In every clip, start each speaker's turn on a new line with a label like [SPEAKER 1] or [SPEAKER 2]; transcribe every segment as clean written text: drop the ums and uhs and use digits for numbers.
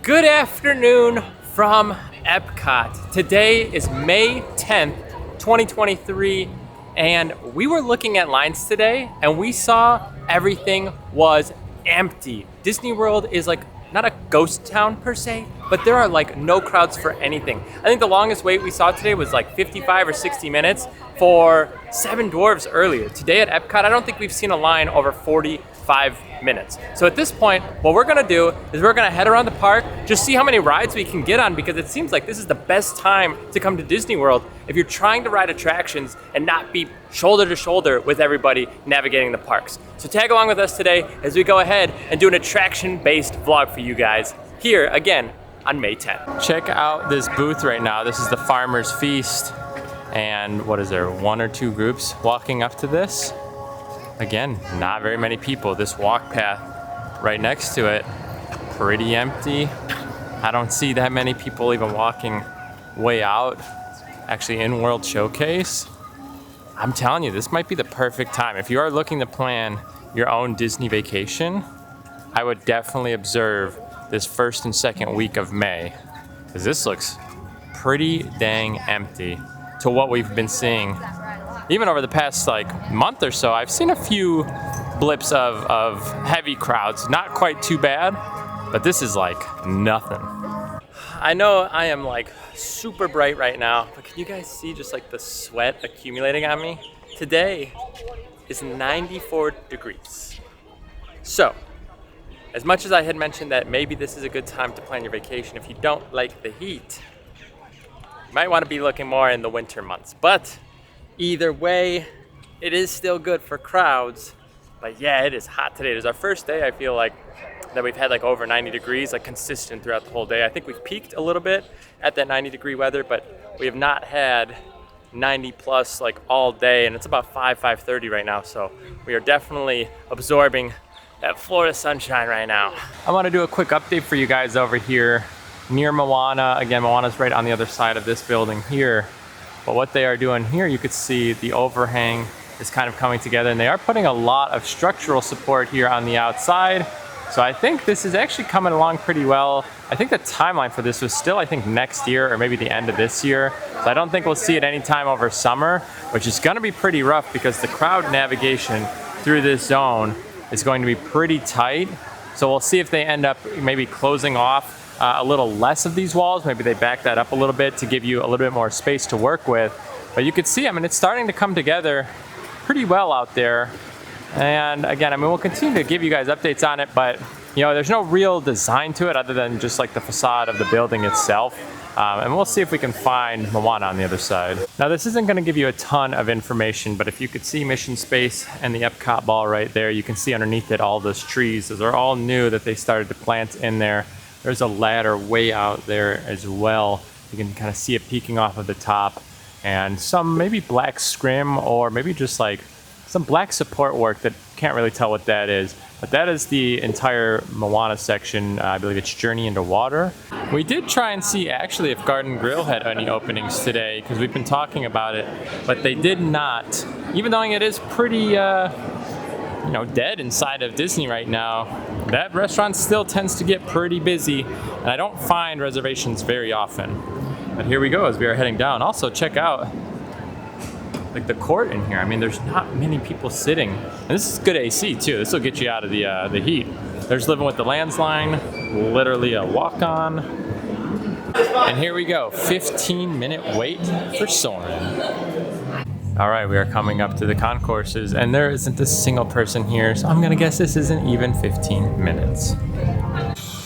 [SPEAKER 1] Good afternoon from EPCOT. Today is May 10th, 2023, and we were looking at lines today and we saw everything was empty. Disney World is like not a ghost town per se, but there are like no crowds for anything. I think the longest wait we saw today was like 55 or 60 minutes for Seven Dwarfs earlier. Today at EPCOT, I don't think we've seen a line over 45 minutes. So at this point, what we're gonna do is we're gonna head around the park, just see how many rides we can get on, because it seems like this is the best time to come to Disney World if you're trying to ride attractions and not be shoulder to shoulder with everybody navigating the parks. So tag along with us today as we go ahead and do an attraction-based vlog for you guys here again on May 10th. Check out this booth right now. This is the Farmer's Feast. And what is there, one or two groups walking up to this? Again, not very many people. This walk path right next to it, pretty empty. I don't see that many people even walking way out. Actually in World Showcase. I'm telling you, this might be the perfect time. If you are looking to plan your own Disney vacation, I would definitely observe this first and second week of May, because this looks pretty dang empty to what we've been seeing. Even over the past like month or so, I've seen a few blips of heavy crowds. Not quite too bad, but this is like nothing. I know I am like super bright right now, but can you guys see just like the sweat accumulating on me? Today is 94 degrees. So, as much as I had mentioned that maybe this is a good time to plan your vacation, if you don't like the heat, you might want to be looking more in the winter months. But either way, it is still good for crowds. But yeah, it is hot today. It is our first day, I feel like, that we've had like over 90 degrees, like consistent throughout the whole day. I think we've peaked a little bit at that 90 degree weather, but we have not had 90 plus like all day, and it's about 5:30 right now. So we are definitely absorbing that Florida sunshine right now. I want to do a quick update for you guys over here near Moana. Again, Moana's right on the other side of this building here. But what they are doing here, you could see the overhang is kind of coming together, and they are putting a lot of structural support here on the outside. So I think this is actually coming along pretty well. I think the timeline for this was still, I think, next year or maybe the end of this year. So I don't think we'll see it anytime over summer, which is gonna be pretty rough because the crowd navigation through this zone is going to be pretty tight. So we'll see if they end up maybe closing off a little less of these walls. Maybe they back that up a little bit to give you a little bit more space to work with. But you could see, I mean, it's starting to come together pretty well out there. And again, I mean, we'll continue to give you guys updates on it, but you know, there's no real design to it other than just like the facade of the building itself. And we'll see if we can find Moana on the other side. Now, this isn't going to give you a ton of information, but if you could see Mission Space and the EPCOT ball right there, you can see underneath it all those trees. Those are all new that they started to plant in there. There's a ladder way out there as well. You can kind of see it peeking off of the top, and some maybe black scrim or maybe just like some black support work that can't really tell what that is. But that is the entire Moana section. I believe it's Journey into Water. We did try and see actually if Garden Grill had any openings today, because we've been talking about it, but they did not. Even though it is pretty dead inside of Disney right now, that restaurant still tends to get pretty busy, and I don't find reservations very often. But here we go as we are heading down. Also, check out like the court in here. I mean, there's not many people sitting, and this is good AC too. This will get you out of the heat. There's Living with the Lands line, literally a walk-on. And here we go, 15-minute wait for Soarin'. All right, we are coming up to the concourses, and there isn't a single person here, so I'm gonna guess this isn't even 15 minutes.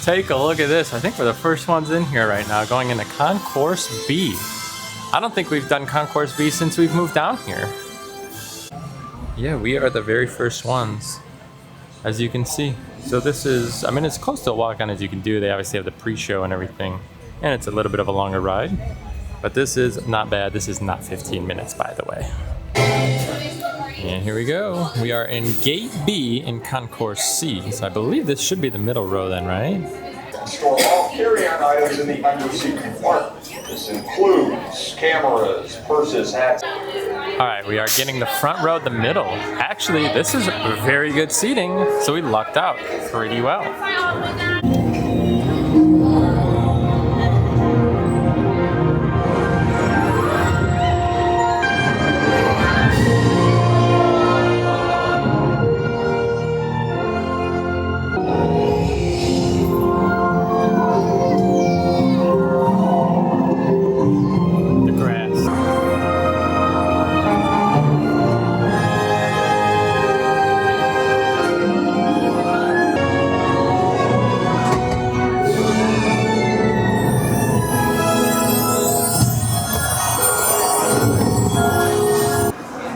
[SPEAKER 1] Take a look at this. I think we're the first ones in here right now, going into Concourse B. I don't think we've done Concourse B since we've moved down here. Yeah, we are the very first ones, as you can see. So this is, I mean, it's close to a walk-on as you can do. They obviously have the pre-show and everything, and it's a little bit of a longer ride. But this is not bad. This is not 15 minutes, by the way. And here we go. We are in Gate B in Concourse C. So I believe this should be the middle row then, right?
[SPEAKER 2] Store all carry-on items in the under-seat compartment. This includes cameras, purses, hats.
[SPEAKER 1] All right, we are getting the front row, the middle. Actually, this is very good seating, so we lucked out pretty well.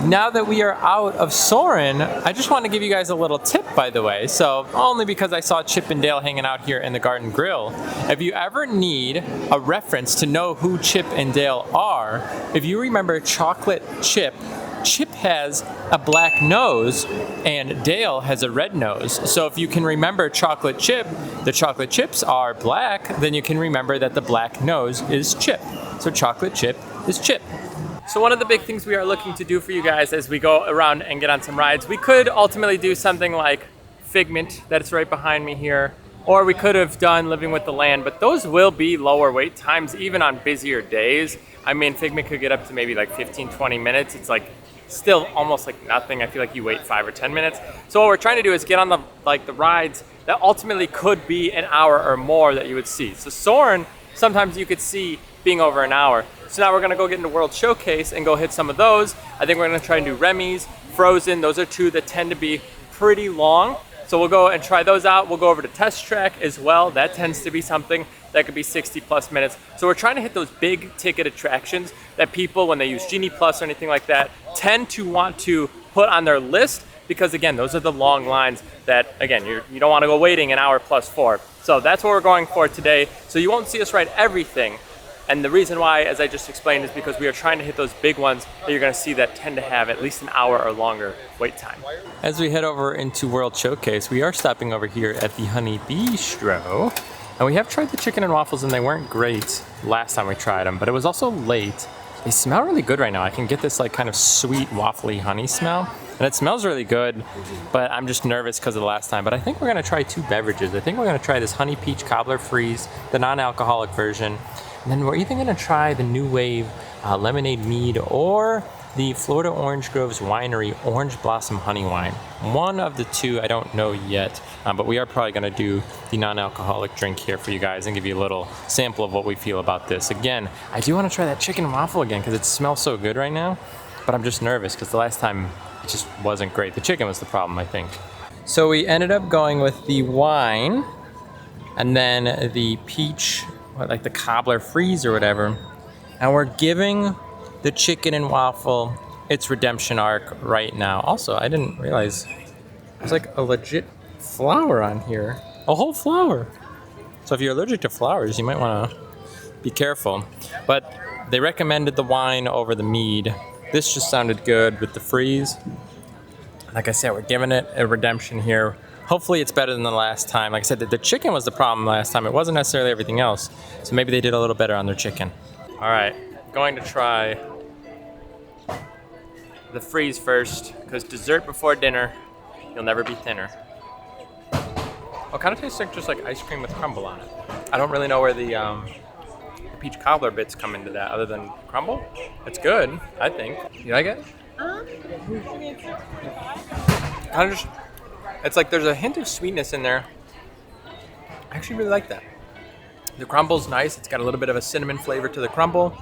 [SPEAKER 1] now that we are out of Soren, I just want to give you guys a little tip, by the way. So, only because I saw Chip and Dale hanging out here in the Garden Grill. If you ever need a reference to know who Chip and Dale are, if you remember Chocolate Chip, Chip has a black nose and Dale has a red nose. So if you can remember Chocolate Chip, the chocolate chips are black, then you can remember that the black nose is Chip. So Chocolate Chip is Chip. So one of the big things we are looking to do for you guys as we go around and get on some rides, we could ultimately do something like Figment, that's right behind me here, or we could have done Living with the Land, but those will be lower wait times even on busier days. I mean, Figment could get up to maybe like 15, 20 minutes. It's like still almost like nothing. I feel like you wait 5 or 10 minutes. So what we're trying to do is get on the rides that ultimately could be an hour or more that you would see. So Soren, sometimes you could see being over an hour. So now we're gonna go get into World Showcase and go hit some of those. I think we're gonna try and do Remy's, Frozen. Those are two that tend to be pretty long. So we'll go and try those out. We'll go over to Test Track as well. That tends to be something that could be 60 plus minutes. So we're trying to hit those big ticket attractions that people, when they use Genie Plus or anything like that, tend to want to put on their list, because again, those are the long lines that, again, you don't want to go waiting an hour plus for. So that's what we're going for today. So you won't see us ride everything. And the reason why, as I just explained, is because we are trying to hit those big ones that you're gonna see that tend to have at least an hour or longer wait time. As we head over into World Showcase, we are stopping over here at the Honey Bistro. And we have tried the chicken and waffles and they weren't great last time we tried them, but it was also late. They smell really good right now. I can get this like kind of sweet waffly honey smell. And it smells really good, but I'm just nervous because of the last time. But I think we're gonna try two beverages. I think we're gonna try this Honey Peach Cobbler Freeze, the non-alcoholic version. And then we're either gonna try the New Wave Lemonade Mead or the Florida Orange Groves Winery Orange Blossom Honey Wine. One of the two, I don't know yet, but we are probably gonna do the non-alcoholic drink here for you guys and give you a little sample of what we feel about this. Again, I do wanna try that chicken and waffle again because it smells so good right now, but I'm just nervous because the last time it just wasn't great. The chicken was the problem, I think. So we ended up going with the wine and then the peach, like the cobbler freeze or whatever, and we're giving the chicken and waffle its redemption arc right now. Also, I didn't realize there's like a legit flower on here, a whole flower. So if you're allergic to flowers, you might want to be careful. But they recommended the wine over the mead. This just sounded good with the freeze. Like I said, we're giving it a redemption here. Hopefully it's better than the last time. Like I said, the chicken was the problem last time. It wasn't necessarily everything else. So maybe they did a little better on their chicken. All right, going to try the freeze first, because dessert before dinner, you'll never be thinner. It kind of tastes like just like ice cream with crumble on it. I don't really know where the peach cobbler bits come into that other than crumble. It's good, I think. You like it? Kind of just, it's like there's a hint of sweetness in there. I actually really like that. The crumble's nice. It's got a little bit of a cinnamon flavor to the crumble.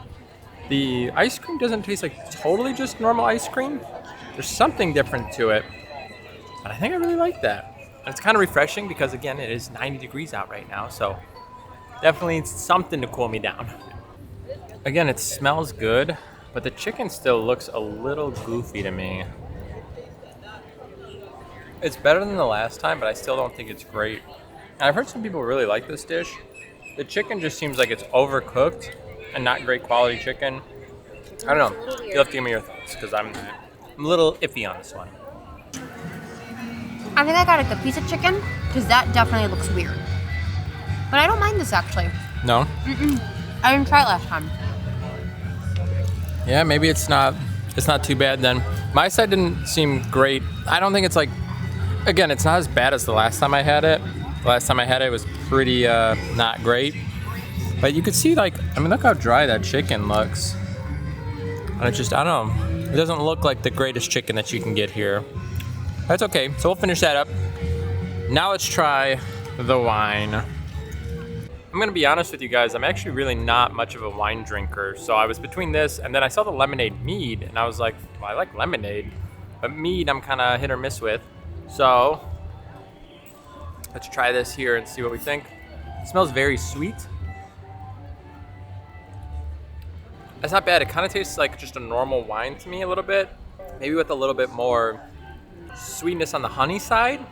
[SPEAKER 1] The ice cream doesn't taste like totally just normal ice cream. There's something different to it. But I think I really like that. And it's kind of refreshing because, again, it is 90 degrees out right now. So definitely something to cool me down. Again, it smells good, but the chicken still looks a little goofy to me. It's better than the last time, but I still don't think it's great. And I've heard some people really like this dish. The chicken just seems like it's overcooked and not great quality chicken. I don't know. You'll have to give me your thoughts because I'm a little iffy on this one.
[SPEAKER 3] I think I got like a piece of chicken because that definitely looks weird. But I don't mind this actually.
[SPEAKER 1] No?
[SPEAKER 3] I didn't try it last time.
[SPEAKER 1] Yeah, maybe it's not too bad then. My side didn't seem great. I don't think it's like, again, it's not as bad as the last time I had it. The last time I had it was pretty not great. But you could see like, I mean, look how dry that chicken looks. And it's just, I don't know. It doesn't look like the greatest chicken that you can get here. That's okay, so we'll finish that up. Now let's try the wine. I'm gonna be honest with you guys, I'm actually really not much of a wine drinker. So I was between this and then I saw the lemonade mead and I was like, well, I like lemonade, but mead I'm kind of hit or miss with. So let's try this here and see what we think. It smells very sweet. That's not bad. It kind of tastes like just a normal wine to me a little bit. maybe with a little bit more sweetness on the honey side.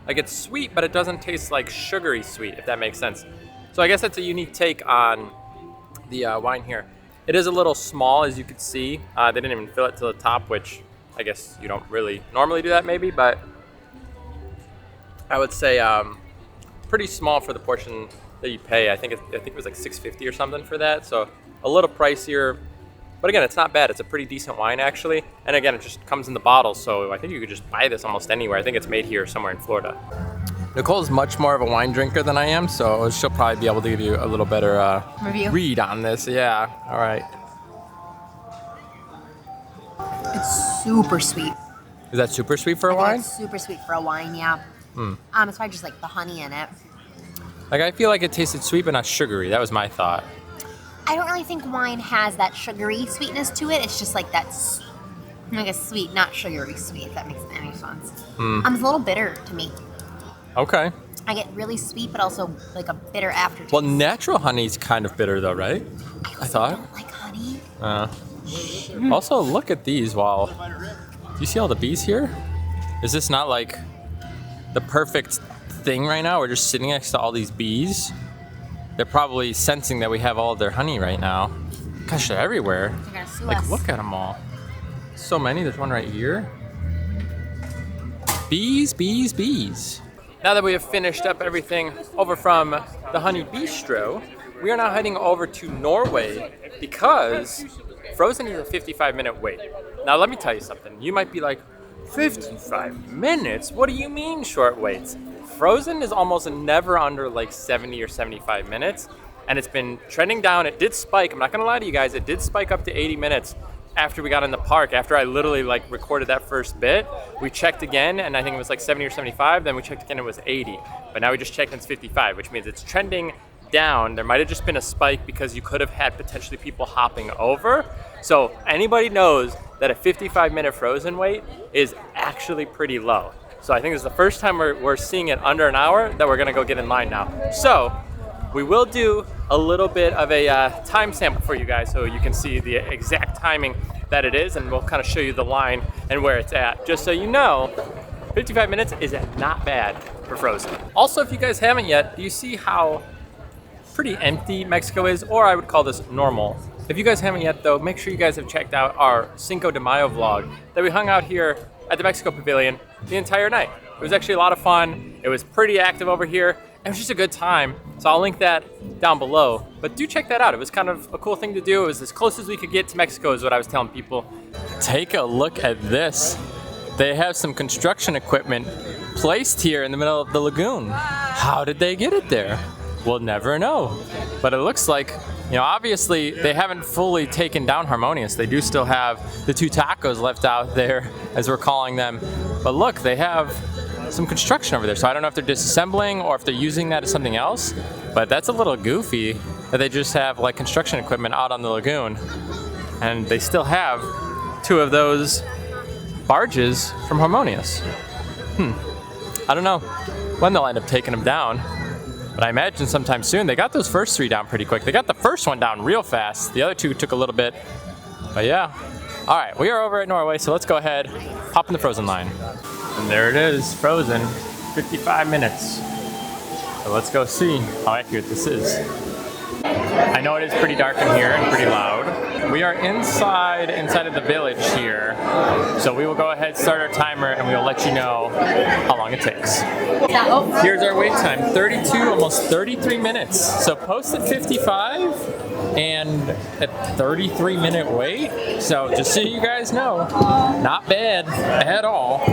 [SPEAKER 1] Like it's sweet, but it doesn't taste like sugary sweet, if that makes sense. So I guess that's a unique take on the wine here. It is a little small, as you can see. They didn't even fill it to the top, which I guess you don't really normally do that maybe, but I would say pretty small for the portion that you pay. I think it was like $6.50 or something for that, so a little pricier. But again, it's not bad. It's a pretty decent wine, actually. And again, it just comes in the bottle, so I think you could just buy this almost anywhere. I think it's made here somewhere in Florida. Nicole's much more of a wine drinker than I am, so she'll probably be able to give you a little better
[SPEAKER 3] Review.
[SPEAKER 1] read on this. Yeah, all right.
[SPEAKER 3] It's super sweet.
[SPEAKER 1] Is that super sweet for a
[SPEAKER 3] I think
[SPEAKER 1] wine?
[SPEAKER 3] it's super sweet for a wine, yeah. It's probably just like the honey in it.
[SPEAKER 1] Like, I feel like it tasted sweet, but not sugary. That was my thought.
[SPEAKER 3] I don't really think wine has that sugary sweetness to it. It's just like that's like a sweet, not sugary sweet, if that makes any sense. It's a little bitter to me.
[SPEAKER 1] Okay.
[SPEAKER 3] I get really sweet, but also like a bitter aftertaste.
[SPEAKER 1] Well, natural honey's kind of bitter, though, right? I thought.
[SPEAKER 3] don't like honey.
[SPEAKER 1] Also, look at these. Wow. Do you see all the bees here? Is this not like the perfect thing right now? We're just sitting next to all these bees. They're probably sensing that we have all of their honey right now. Gosh, they're everywhere.
[SPEAKER 3] They're gonna sue
[SPEAKER 1] Like,
[SPEAKER 3] us.
[SPEAKER 1] look at them all. So many. There's one right here. Bees, bees, bees. Now that we have finished up everything over from the Honey Bistro, we are now heading over to Norway because Frozen is a 55-minute wait. Now, let me tell you something. You might be like, 55 minutes? What do you mean short waits? Frozen is almost never under like 70 or 75 minutes, and it's been trending down. It did spike. I'm not gonna lie to you guys. It did spike up to 80 minutes after we got in the park. After I literally like recorded that first bit, we checked again, and I think it was like 70 or 75. Then we checked again, it was 80. But now we just checked, and it's 55, which means it's trending down. There might have just been a spike because you could have had potentially people hopping over. So anybody knows that a 55-minute Frozen wait is actually pretty low. So I think this is the first time we're seeing it under an hour that we're gonna go get in line now. So we will do a little bit of a time sample for you guys so you can see the exact timing that it is, and we'll kind of show you the line and where it's at. Just so you know, 55 minutes is not bad for Frozen. Also, if you guys haven't yet, do you see how pretty empty Mexico is? Or I would call this normal. If you guys haven't yet though, make sure you guys have checked out our Cinco de Mayo vlog that we hung out here at the Mexico Pavilion the entire night. It was actually a lot of fun. It was pretty active over here. It was just a good time. So I'll link that down below. But do check that out. It was kind of a cool thing to do. It was as close as we could get to Mexico is what I was telling people. Take a look at this. They have some construction equipment placed here in the middle of the lagoon. How did they get it there? We'll never know. But it looks like, you know, obviously they haven't fully taken down Harmonious. They do still have the two tacos left out there, as we're calling them. But look, they have some construction over there. So I don't know if they're disassembling or if they're using that as something else. But that's a little goofy that they just have like construction equipment out on the lagoon. And they still have two of those barges from Harmonious. I don't know when they'll end up taking them down. But I imagine sometime soon. They got those first three down pretty quick. They got the first one down real fast. The other two took a little bit. But yeah. All right, we are over at Norway, so let's go ahead, hop in the Frozen line. And there it is, Frozen, 55 minutes. So let's go see how accurate this is. I know it is pretty dark in here and pretty loud. We are inside of the village here. So we will go ahead, start our timer, and we will let you know how long it takes. Here's our wait time, 32, almost 33 minutes. So post at 55 and a 33-minute wait. So just so you guys know, not bad at all.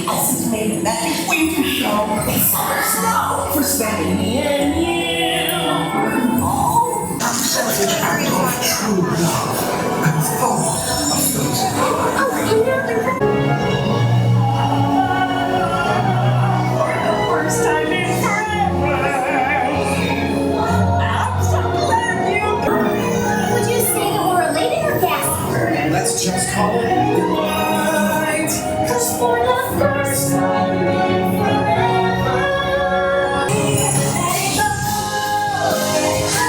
[SPEAKER 4] Estimated that the winter show is summer snow for spending in oh, I'm of true love and full of those for the first time in forever. I'm so glad you
[SPEAKER 5] Would you say that we're elated or gasping?
[SPEAKER 4] let's just call it good night. 'Cause for the first time in forever, let it go,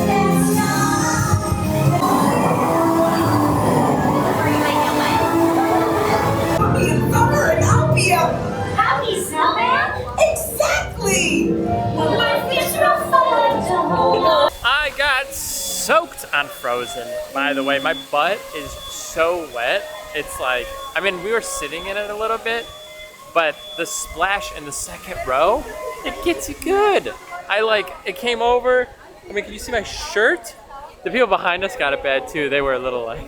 [SPEAKER 4] let it go.
[SPEAKER 1] on Frozen. By the way, my butt is so wet. It's like, I mean, we were sitting in it a little bit, but the splash in the second row, it gets you good. It came over. I mean, can you see my shirt? The people behind us got it bad too. They were a little like,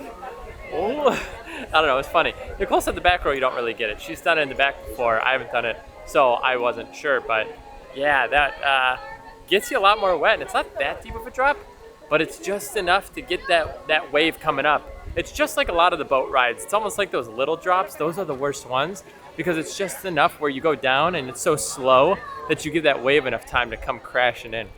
[SPEAKER 1] oh, I don't know, it's funny. Nicole said the back row, you don't really get it. She's done it in the back before. I haven't done it, so I wasn't sure. But yeah, that gets you a lot more wet. And it's not that deep of a drop, but it's just enough to get that wave coming up. It's just like a lot of the boat rides. It's almost like those little drops. Those are the worst ones because it's just enough where you go down and it's so slow that you give that wave enough time to come crashing in.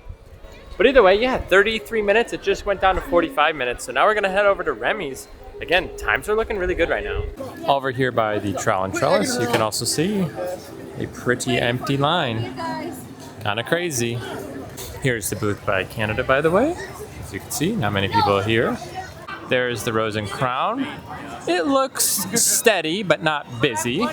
[SPEAKER 1] But either way, yeah, 33 minutes. It just went down to 45 minutes. So now we're going to head over to Remy's. Again, times are looking really good right now. Over here by the Trowel and Trellis, you can also see a pretty empty line. Kind of crazy. Here's the booth by Canada, by the way. As you can see, not many people here. There's the Rose and Crown. It looks steady, but not busy.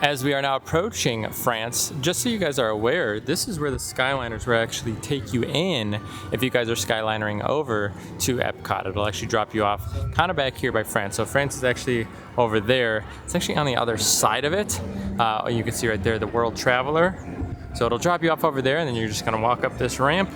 [SPEAKER 1] As we are now approaching France, just so you guys are aware, this is where the Skyliners will actually take you in if you guys are Skylinering over to EPCOT. It'll actually drop you off kind of back here by France. So France is actually over there. It's actually on the other side of it. You can see right there the World Traveler. So it'll drop you off over there, and then you're just gonna walk up this ramp,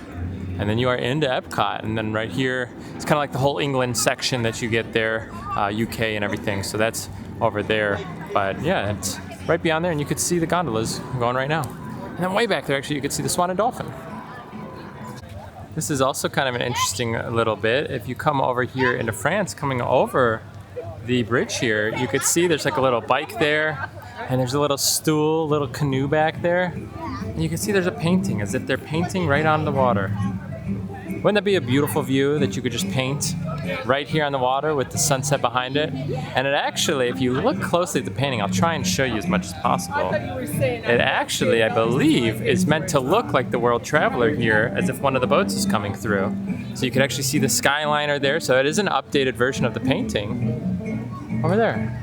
[SPEAKER 1] and then you are into EPCOT. And then right here, it's kind of like the whole England section that you get there, UK and everything. So that's over there. But yeah, it's right beyond there, and you could see the gondolas going right now. And then way back there, actually, you could see the Swan and Dolphin. This is also kind of an interesting little bit. If you come over here into France, coming over the bridge here, you could see there's like a little bike there, and there's a little stool, little canoe back there. And you can see there's a painting, as if they're painting right on the water. Wouldn't that be a beautiful view that you could just paint right here on the water with the sunset behind it? And it actually, if you look closely at the painting, I'll try and show you as much as possible. It actually, I believe, is meant to look like the World Traveler here, as if one of the boats is coming through. So you can actually see the Skyliner there. So it is an updated version of the painting over there.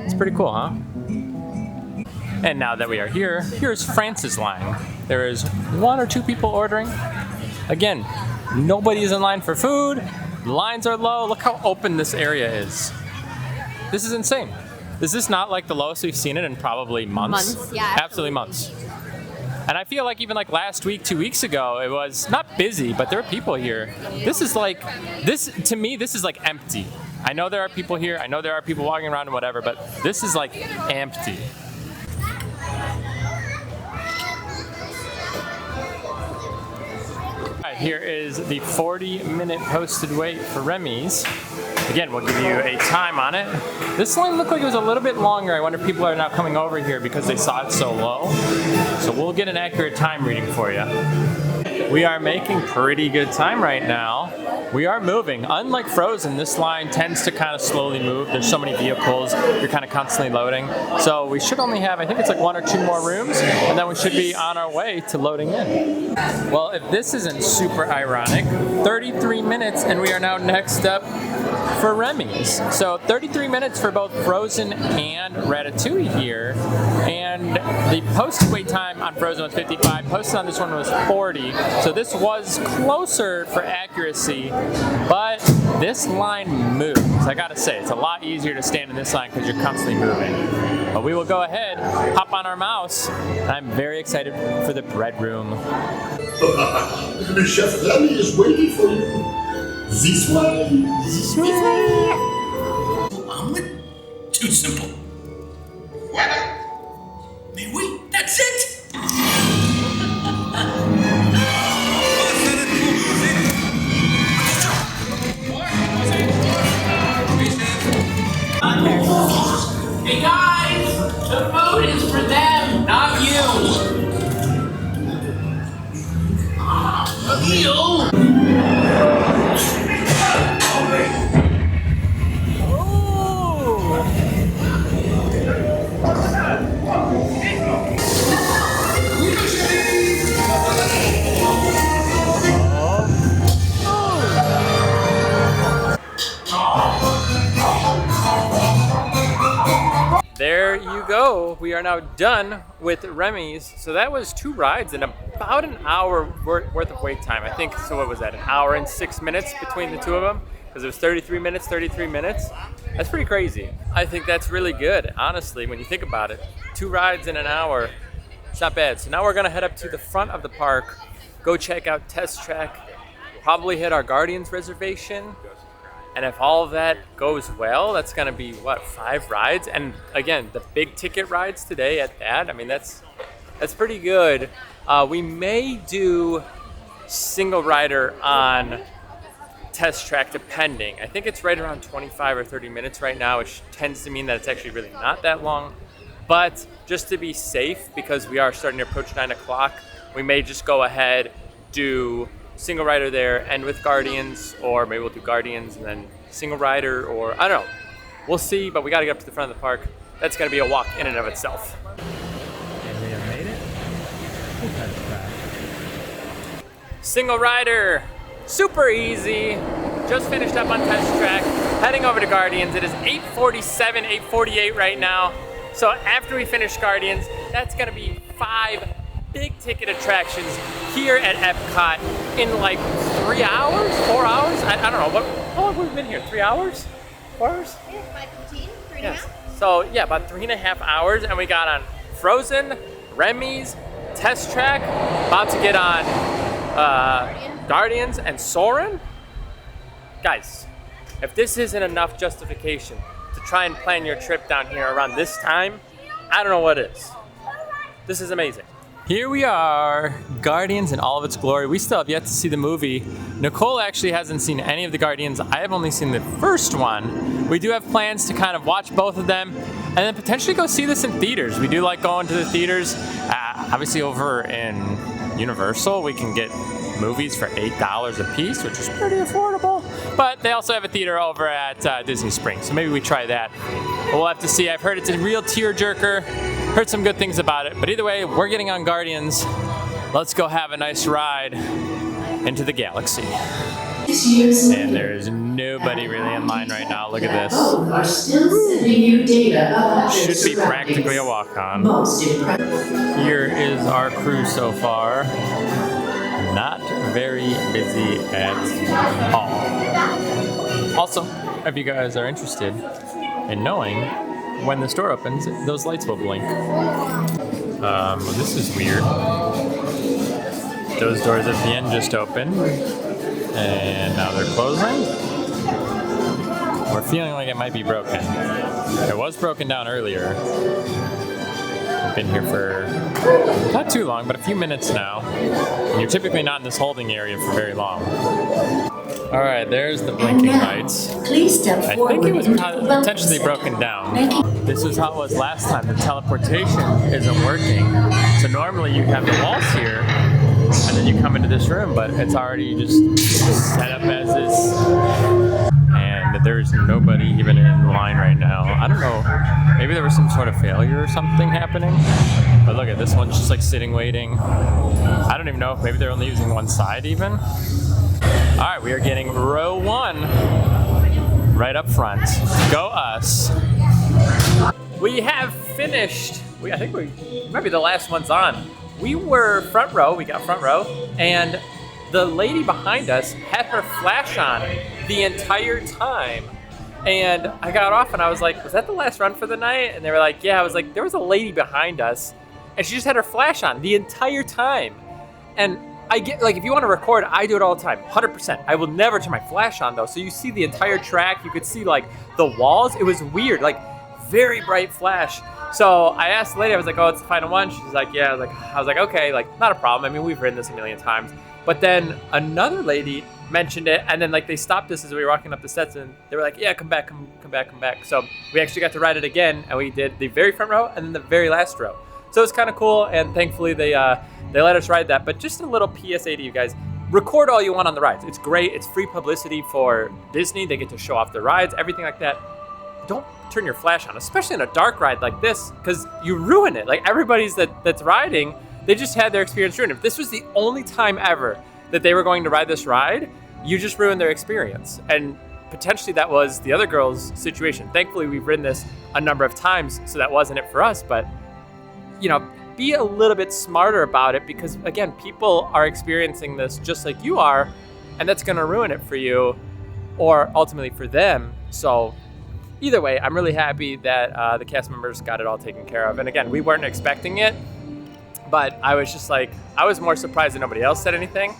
[SPEAKER 1] It's pretty cool, huh? And now that we are here, here's France's line. There is 1 or 2 people ordering. Again, nobody is in line for food. The lines are low. Look how open this area is. This is insane. Is this not like the lowest we've seen it in probably months?
[SPEAKER 3] Months, yeah.
[SPEAKER 1] Absolutely months. And I feel like even like last week, 2 weeks ago, it was not busy, but there are people here. This is like, to me, this is like empty. I know there are people here. I know there are people walking around and whatever, but this is like empty. Here is the 40-minute posted wait for Remy's. Again, we'll give you a time on it. This line looked like it was a little bit longer. I wonder if people are now coming over here because they saw it so low. So we'll get an accurate time reading for you. We are making pretty good time right now. We are moving. Unlike Frozen, this line tends to kind of slowly move. There's so many vehicles, you're kind of constantly loading. So we should only have, I think it's like 1 or 2 more rooms, and then we should be on our way to loading in. Well, if this isn't super ironic, 33 minutes and we are now next up for Remy's. So 33 minutes for both Frozen and Ratatouille here. And the posted wait time on Frozen was 55, posted on this one was 40. So this was closer for accuracy, but this line moves. I gotta say, it's a lot easier to stand in this line because you're constantly moving. But we will go ahead, hop on our mouse, and I'm very excited for the bread room.
[SPEAKER 6] The Chef Remy is waiting for you. This way.
[SPEAKER 3] This way.
[SPEAKER 6] Omelet? Too simple. Mais oui, that's it.
[SPEAKER 7] Hey guys, the food is for them, not you.
[SPEAKER 1] So we are now done with Remy's. So that was 2 rides and about an hour worth of wait time. I think, so what was that, an hour and 6 minutes between the 2 of them? Because it was 33 minutes, 33 minutes. That's pretty crazy. I think that's really good, honestly, when you think about it. 2 rides in an hour, it's not bad. So now we're gonna head up to the front of the park, go check out Test Track, probably hit our Guardians reservation. And if all of that goes well, that's gonna be, what, 5 rides? And again, the big ticket rides today at that, I mean, that's pretty good. We may do single rider on Test Track depending. I think it's right around 25 or 30 minutes right now, which tends to mean that it's actually really not that long. But just to be safe, because we are starting to approach 9 o'clock, we may just go ahead, do single rider there and with Guardians, or maybe we'll do Guardians and then single rider, or I don't know. We'll see, but we gotta get up to the front of the park. That's gonna be a walk in and of itself.
[SPEAKER 8] And we have made it.
[SPEAKER 1] Single rider, super easy. Just finished up on Test Track, heading over to Guardians. It is 8:47, 8:48 right now. So after we finish Guardians, that's gonna be 5 big ticket attractions here at EPCOT in like 3 hours, 4 hours? I don't know. How long have we been here? 3 hours? 4 hours?
[SPEAKER 3] Yeah, 5:15, 3 and a
[SPEAKER 1] Yes.
[SPEAKER 3] half.
[SPEAKER 1] So yeah, about 3.5 hours, and we got on Frozen, Remy's, Test Track, about to get on Guardians and Soarin'. Guys, if this isn't enough justification to try and plan your trip down here around this time, I don't know what is. This is amazing. Here we are, Guardians in all of its glory. We still have yet to see the movie. Nicole actually hasn't seen any of the Guardians. I have only seen the first one. We do have plans to kind of watch both of them and then potentially go see this in theaters. We do like going to the theaters. Obviously over in Universal, we can get movies for $8 a piece, which is pretty affordable. But they also have a theater over at Disney Springs, so maybe we try that. But we'll have to see. I've heard it's a real tearjerker. Heard some good things about it. But either way, we're getting on Guardians. Let's go have a nice ride into the galaxy. And there's nobody really in line right now. Look at this.
[SPEAKER 9] Are still sending you data about their
[SPEAKER 1] Should be practically a walk-on. Here is our crew so far. Not very busy at all. Also, if you guys are interested in knowing when the store opens, those lights will blink. This is weird. Those doors at the end just opened, and now they're closing. We're feeling like it might be broken. It was broken down earlier. I've been here for not too long, but a few minutes now. And you're typically not in this holding area for very long. All right, there's the blinking lights.
[SPEAKER 9] Please step
[SPEAKER 1] I
[SPEAKER 9] forward.
[SPEAKER 1] think it was
[SPEAKER 9] into the welcome
[SPEAKER 1] potentially
[SPEAKER 9] center.
[SPEAKER 1] broken down. This was how it was last time. The teleportation isn't working. So normally you have the walls here, and then you come into this room, but it's already just set up as is. And there's nobody even in line right now. I don't know. Maybe there was some sort of failure or something happening. But look at this one's just like sitting waiting. I don't even know if maybe they're only using one side even. All right, we are getting row 1 right up front. Go us. We have finished. I think we maybe the last one's on. We were front row. We got front row, and the lady behind us had her flash on the entire time. And I got off and I was like, was that the last run for the night? And they were like, yeah. I was like, there was a lady behind us and she just had her flash on the entire time. And I get, like, if you want to record, I do it all the time, 100%. I will never turn my flash on though. So you see the entire track, you could see like the walls. It was weird, like very bright flash. So I asked the lady, I was like, oh, it's the final one. She's like, yeah. I was like, okay, like not a problem. I mean, we've ridden this a million times. But then another lady mentioned it, and then like they stopped us as we were walking up the steps, and they were like, yeah, come back. So we actually got to ride it again, and we did the very front row and then the very last row. So it's kind of cool, and thankfully they let us ride that. But just a little PSA to you guys: record all you want on the rides. It's great. It's free publicity for Disney. They get to show off their rides, everything like that. Don't turn your flash on, especially in a dark ride like this, because you ruin it. Like everybody's that's riding, they just had their experience ruined. If this was the only time ever that they were going to ride this ride, you just ruined their experience. And potentially that was the other girl's situation. Thankfully, we've ridden this a number of times, so that wasn't it for us. But, you know, be a little bit smarter about it because, again, people are experiencing this just like you are, and that's going to ruin it for you or ultimately for them. So either way, I'm really happy that the cast members got it all taken care of. And again, we weren't expecting it, but I was just like, I was more surprised that nobody else said anything.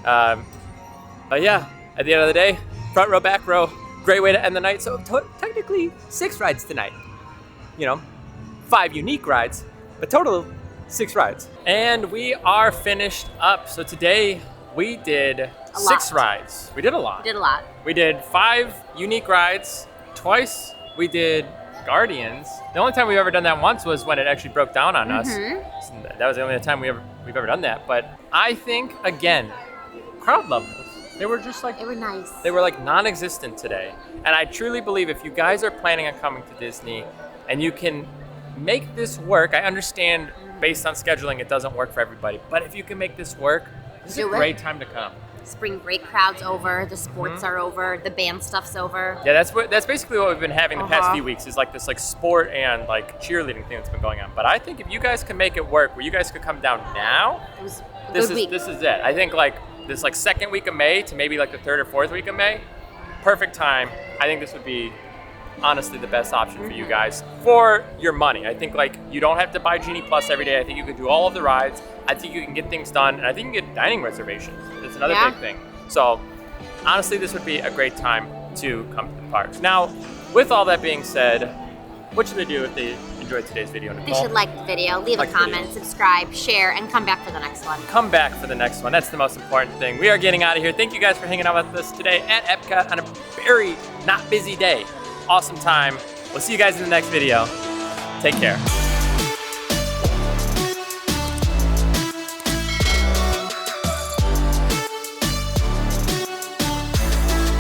[SPEAKER 1] But yeah, at the end of the day, front row, back row, great way to end the night. So technically 6 rides tonight. You know, 5 unique rides, but total 6 rides. And we are finished up. So today we did 6 rides. We did a lot.
[SPEAKER 3] Did a lot.
[SPEAKER 1] We did 5 unique rides. Twice we did Guardians. The only time we've ever done that once was when it actually broke down on us. That was the only time we've ever done that. But I think, again, crowd loved those. They were just like,
[SPEAKER 3] They were nice.
[SPEAKER 1] they were like non-existent today. And I truly believe if you guys are planning on coming to Disney and you can make this work, I understand based on scheduling it doesn't work for everybody, but if you can make this work, this is a great time to come.
[SPEAKER 3] Spring break crowd's over, the sports are over, the band stuff's over.
[SPEAKER 1] Yeah, that's basically what we've been having the past few weeks is like this like sport and like cheerleading thing that's been going on. But I think if you guys can make it work, where you guys could come down now,
[SPEAKER 3] It was a
[SPEAKER 1] this
[SPEAKER 3] good week.
[SPEAKER 1] is it. I think like this like second week of May to maybe like the 3rd or 4th week of May, perfect time. I think this would be honestly the best option for you guys for your money. I think like you don't have to buy Genie Plus every day. I think you can do all of the rides. I think you can get things done, and I think you can get dining reservations. That's another big thing. So honestly, this would be a great time to come to the parks. Now, with all that being said, what should they do if they enjoyed today's video, Nicole?
[SPEAKER 3] They should like the video, leave a comment, subscribe, share, and come back for the next one.
[SPEAKER 1] Come back for the next one. That's the most important thing. We are getting out of here. Thank you guys for hanging out with us today at EPCOT on a very not busy day. Awesome time. We'll see you guys in the next video. Take care.